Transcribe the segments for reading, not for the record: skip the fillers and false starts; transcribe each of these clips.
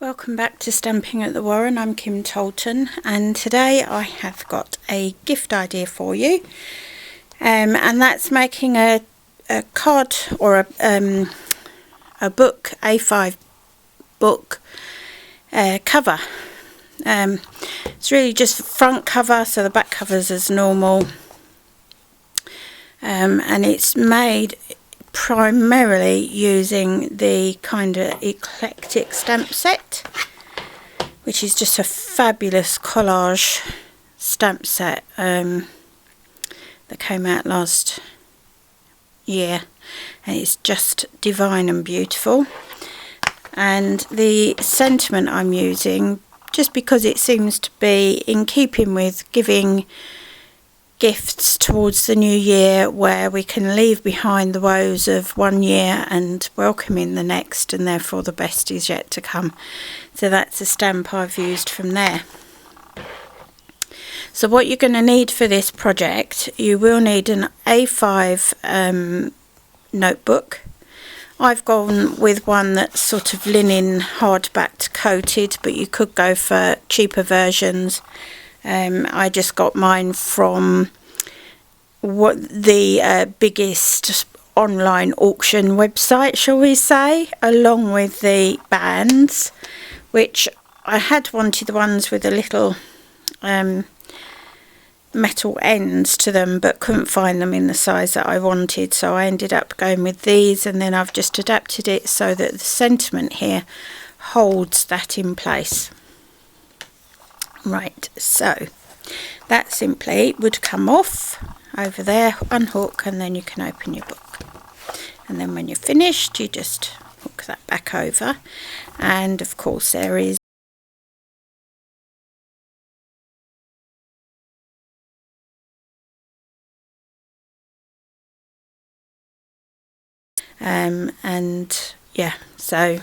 Welcome back to Stamping at the Warren. I'm Kim Tolton, and today I have got a gift idea for you, and that's making a card or a book, A5 book cover. It's really just the front cover, so the back cover's as normal, and it's made primarily using the kind of eclectic stamp set, which is just a fabulous collage stamp set that came out last year, and it's just divine and beautiful. And the sentiment I'm using, just because it seems to be in keeping with giving gifts towards the new year, where we can leave behind the woes of one year and welcome in the next, and therefore the best is yet to come. So that's a stamp I've used from there. So what you're going to need for this project, you will need an A5 notebook. I've gone with one that's sort of linen hardback coated, but you could go for cheaper versions. I just got mine from the biggest online auction website, shall we say, along with the bands, which I had wanted the ones with the little metal ends to them, but couldn't find them in the size that I wanted, so I ended up going with these, and then I've just adapted it so that the sentiment here holds that in place. Right, so that simply would come off over there, unhook, and then you can open your book. And then when you're finished, you just hook that back over. And of course there is and yeah, so,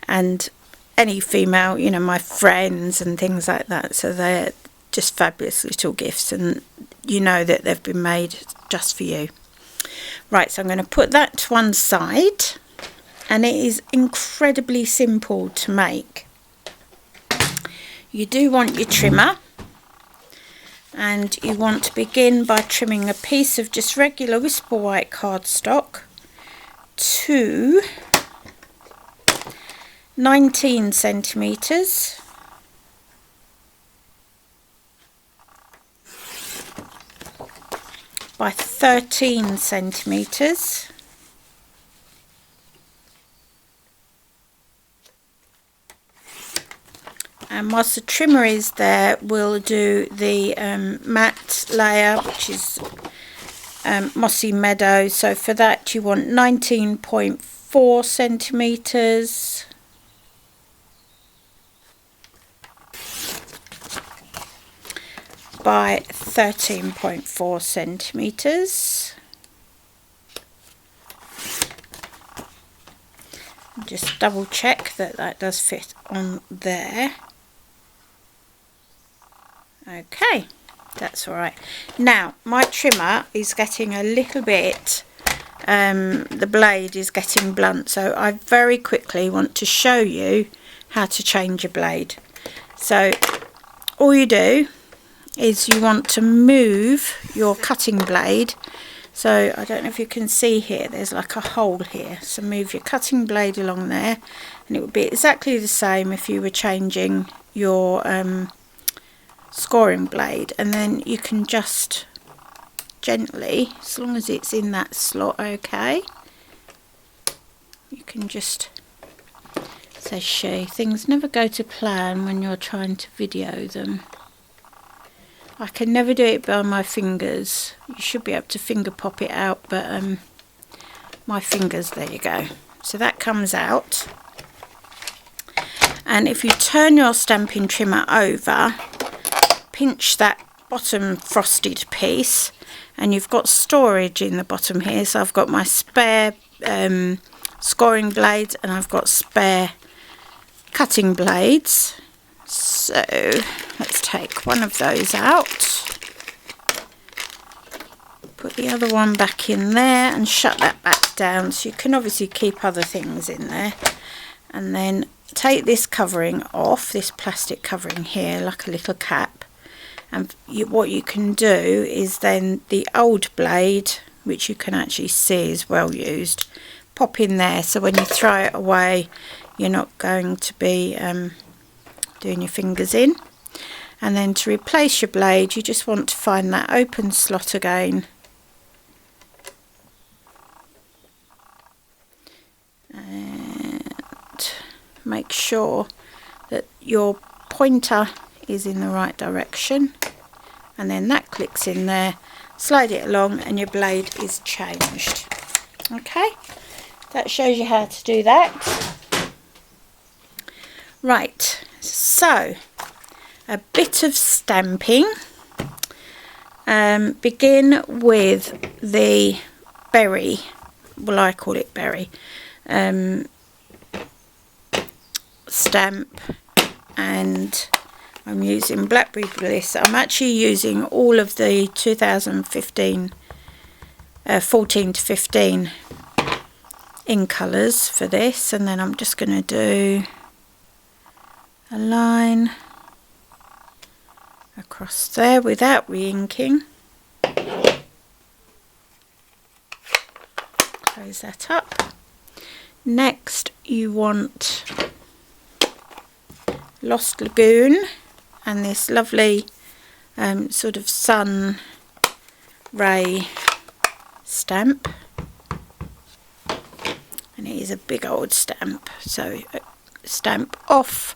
and any female, you know, my friends and things like that, so they're just fabulous little gifts, and you know that they've been made just for you. Right, so I'm going to put that to one side, and it is incredibly simple to make. You do want your trimmer, and you want to begin by trimming a piece of just regular whisper white cardstock to 19 centimetres by 13 centimetres, and whilst the trimmer is there, we'll do the matte layer, which is Mossy Meadow. So for that you want 19.4 centimetres by 13.4 centimetres. Just double check that that does fit on there. Okay, that's all right. Now my trimmer is getting a little bit, the blade is getting blunt, so I very quickly want to show you how to change a blade. So all you do is you want to move your cutting blade. So I don't know if you can see here, there's like a hole here, so move your cutting blade along there, and it would be exactly the same if you were changing your scoring blade, and then you can just gently, as long as it's in that slot, okay, you can just, says she, things never go to plan when you're trying to video them. I can never do it by my fingers. You should be able to finger pop it out, but my fingers, there you go. So that comes out, and if you turn your stamping trimmer over, pinch that bottom frosted piece, and you've got storage in the bottom here. So I've got my spare scoring blades, and I've got spare cutting blades. So let's take one of those out, put the other one back in there, and shut that back down, so you can obviously keep other things in there. And then take this covering off, this plastic covering here, like a little cap, and what you can do is then the old blade, which you can actually see is well used, pop in there, so when you throw it away you're not going to be doing your fingers in. And then to replace your blade, you just want to find that open slot again, and make sure that your pointer is in the right direction, and then that clicks in there, slide it along and your blade is changed. Okay, that shows you how to do that. Right, so a bit of stamping. Begin with the berry, well I call it berry, stamp, and I'm using Blackberry Bliss. I'm actually using all of the 2015 14 to 15 in colours for this, and then I'm just going to do a line across there without re-inking. Close that up. Next you want Lost Lagoon and this lovely sort of sun ray stamp, and it is a big old stamp, so stamp off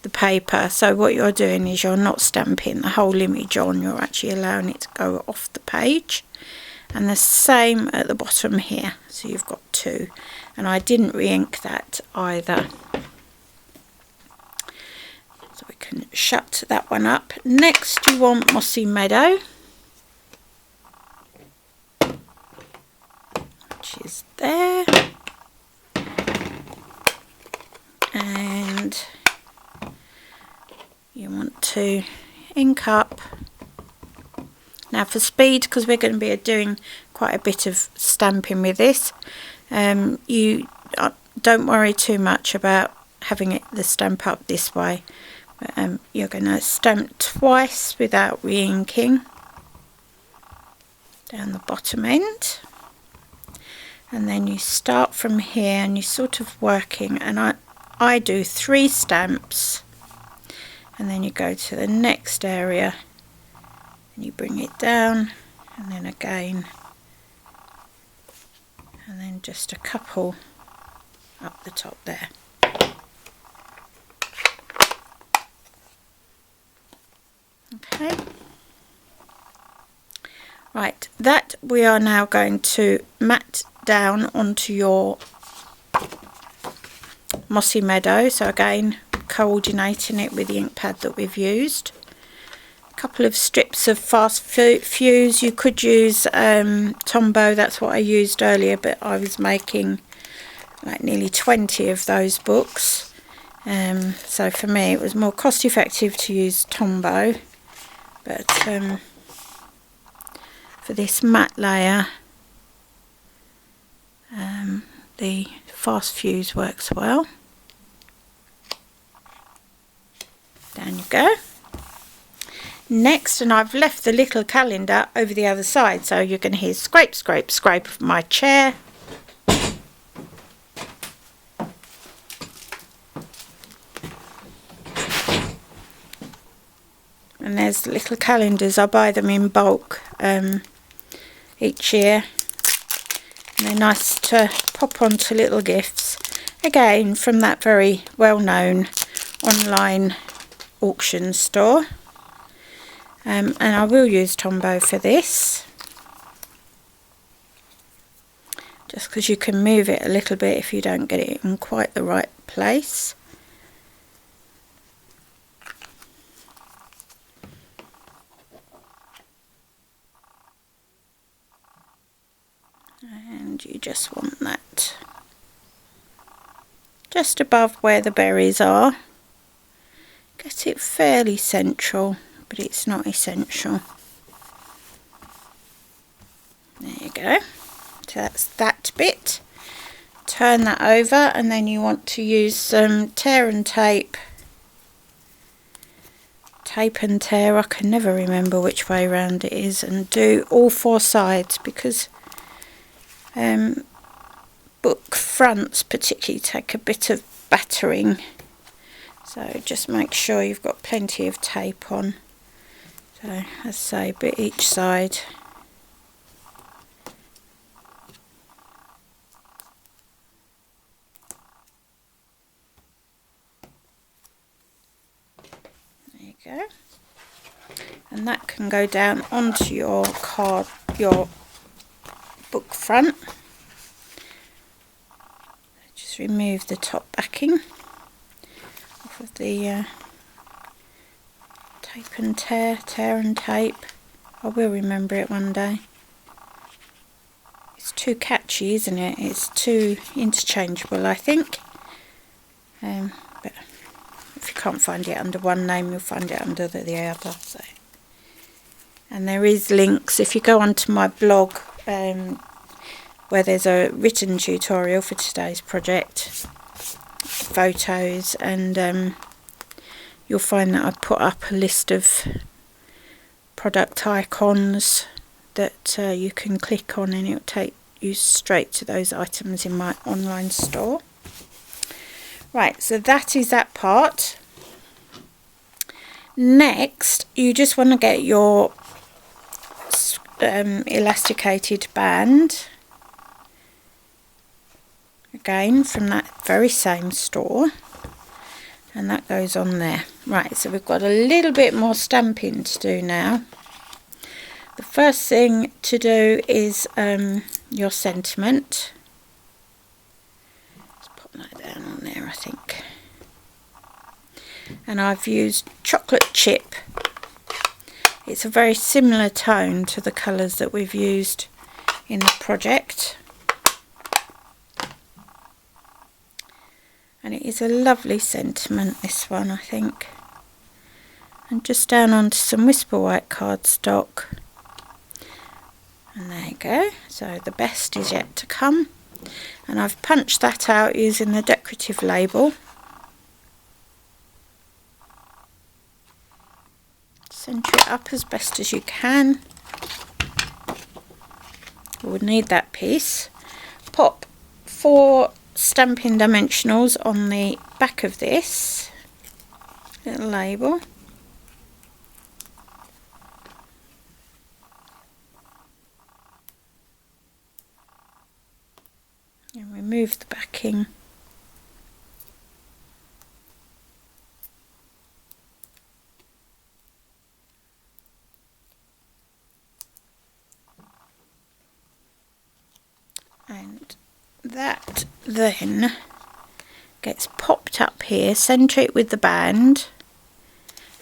the paper. So what you're doing is you're not stamping the whole image on, you're actually allowing it to go off the page. And the same at the bottom here, so you've got two, and I didn't re-ink that either, so we can shut that one up. Next you want Mossy Meadow, which is there, and you want to ink up. Now for speed, because we're going to be doing quite a bit of stamping with this, you don't worry too much about having the stamp up this way. You're going to stamp twice without re-inking down the bottom end, and then you start from here and you're sort of working, and I do 3 stamps, and then you go to the next area and you bring it down, and then again, and then just a couple up the top there. Okay, right, that we are now going to mat down onto your Mossy Meadow, so again coordinating it with the ink pad that we've used. Couple of strips of fast fuse. You could use Tombow, that's what I used earlier, but I was making like nearly 20 of those books, so for me it was more cost effective to use Tombow, but for this matte layer the fast fuse works well. Down you go. Next, and I've left the little calendar over the other side, so you're going to hear scrape, scrape, scrape of my chair. And there's the little calendars. I buy them in bulk each year, and they're nice to pop onto little gifts, again from that very well-known online auction store. And I will use Tombow for this, just because you can move it a little bit if you don't get it in quite the right place. And you just want that just above where the berries are. Get it fairly central, but it's not essential. There you go. So that's that bit turn that over, and then you want to use some tear and tape. Tape and tear, I can never remember which way round it is, and do all 4 sides, because book fronts particularly take a bit of battering, so just make sure you've got plenty of tape on. So as I say, a bit each side. Go, and that can go down onto your card, your book front. Just remove the top backing off of the tape and tear and tape. I will remember it one day. It's too catchy, isn't it? It's too interchangeable, I think. But if you can't find it under one name, you'll find it under the other. So, and there is links if you go onto my blog, where there's a written tutorial for today's project, photos, and you'll find that I put up a list of product icons that you can click on, and it'll take you straight to those items in my online store. Right, so that is that part. Next, you just want to get your elasticated band, again from that very same store, and that goes on there. Right, so we've got a little bit more stamping to do now. The first thing to do is your sentiment. That down on there, I think. And I've used chocolate chip. It's a very similar tone to the colours that we've used in the project, and it is a lovely sentiment, this one, I think. And just down onto some Whisper White cardstock, and there you go. So the best is yet to come. And I've punched that out using the decorative label. Centre it up as best as you can. We'll need that piece. Pop 4 Stampin' dimensionals on the back of this little label. And remove the backing. And that then gets popped up here, centre it with the band,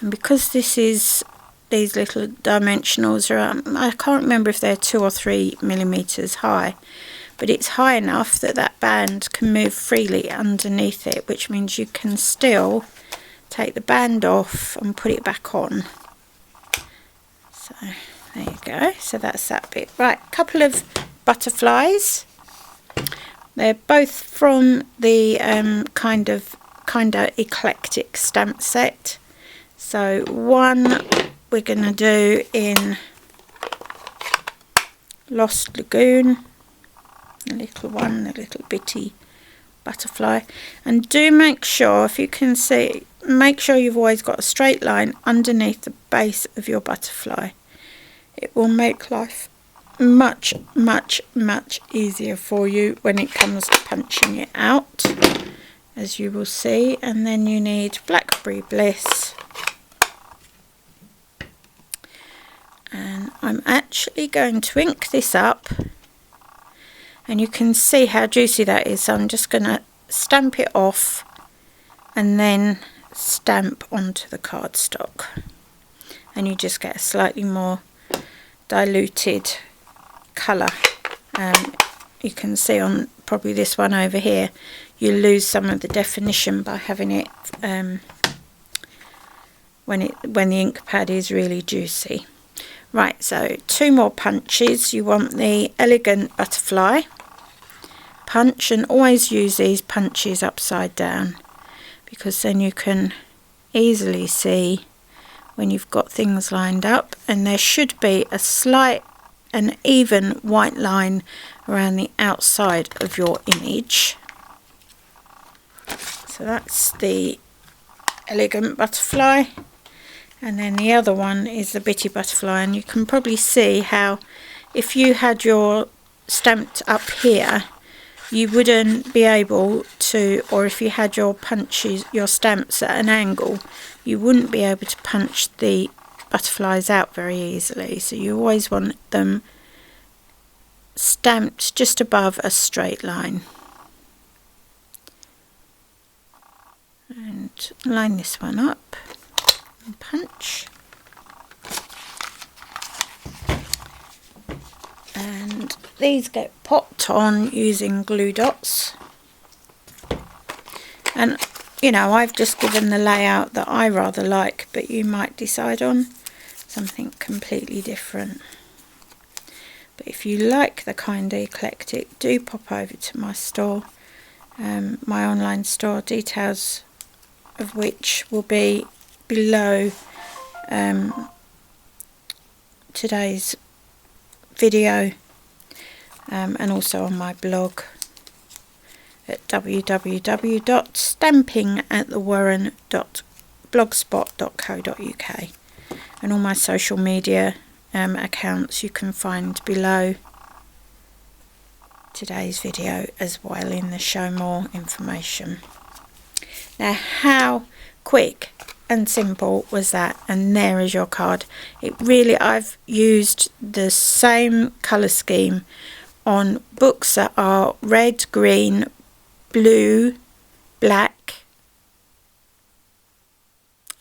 and because this is, these little dimensionals are, I can't remember if they're 2 or 3 millimeters high, but it's high enough that that band can move freely underneath it, which means you can still take the band off and put it back on. So there you go, so that's that bit. Right, a couple of butterflies. They're both from the kind of eclectic stamp set. So one we're going to do in Lost Lagoon, the little one, the little bitty butterfly. And do make sure, if you can see, make sure you've always got a straight line underneath the base of your butterfly. It will make life much easier for you when it comes to punching it out, as you will see. And then you need Blackberry Bliss, and I'm actually going to ink this up, and you can see how juicy that is, so I'm just going to stamp it off and then stamp onto the cardstock, and you just get a slightly more diluted colour. You can see on probably this one over here, you lose some of the definition by having it when the ink pad is really juicy. Right, so 2 more punches. You want the Elegant Butterfly, punch, and always use these punches upside down, because then you can easily see when you've got things lined up, and there should be a slight and even white line around the outside of your image. So that's the elegant butterfly, and then the other one is the bitty butterfly, and you can probably see how if you had your stamped up here, you wouldn't be able to, or if you had your punches, your stamps at an angle, you wouldn't be able to punch the butterflies out very easily. So you always want them stamped just above a straight line. And line this one up and punch. And these get popped on using glue dots, and you know, I've just given the layout that I rather like, but you might decide on something completely different. But if you like the kind of eclectic, do pop over to my store, my online store, details of which will be below today's video, and also on my blog at www.stampingatthewarren.blogspot.co.uk, and all my social media accounts you can find below today's video as well in the show more information. Now, how quick and simple was that? And there is your card. It really, I've used the same colour scheme on books that are red, green, blue, black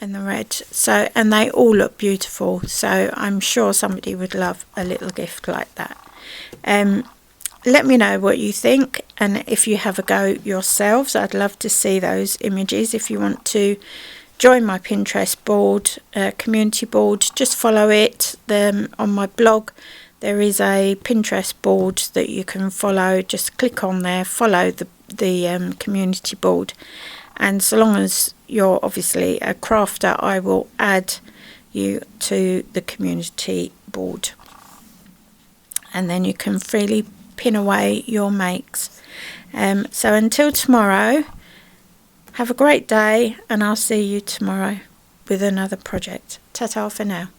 and the red, so, and they all look beautiful, so I'm sure somebody would love a little gift like that. Let me know what you think, and if you have a go yourselves, I'd love to see those images. If you want to join my Pinterest board, community board, just follow it. On my blog there is a Pinterest board that you can follow. Just click on there, follow the community board, and so long as you're obviously a crafter, I will add you to the community board, and then you can freely pin away your makes. So until tomorrow, have a great day, and I'll see you tomorrow with another project. Ta-ta for now.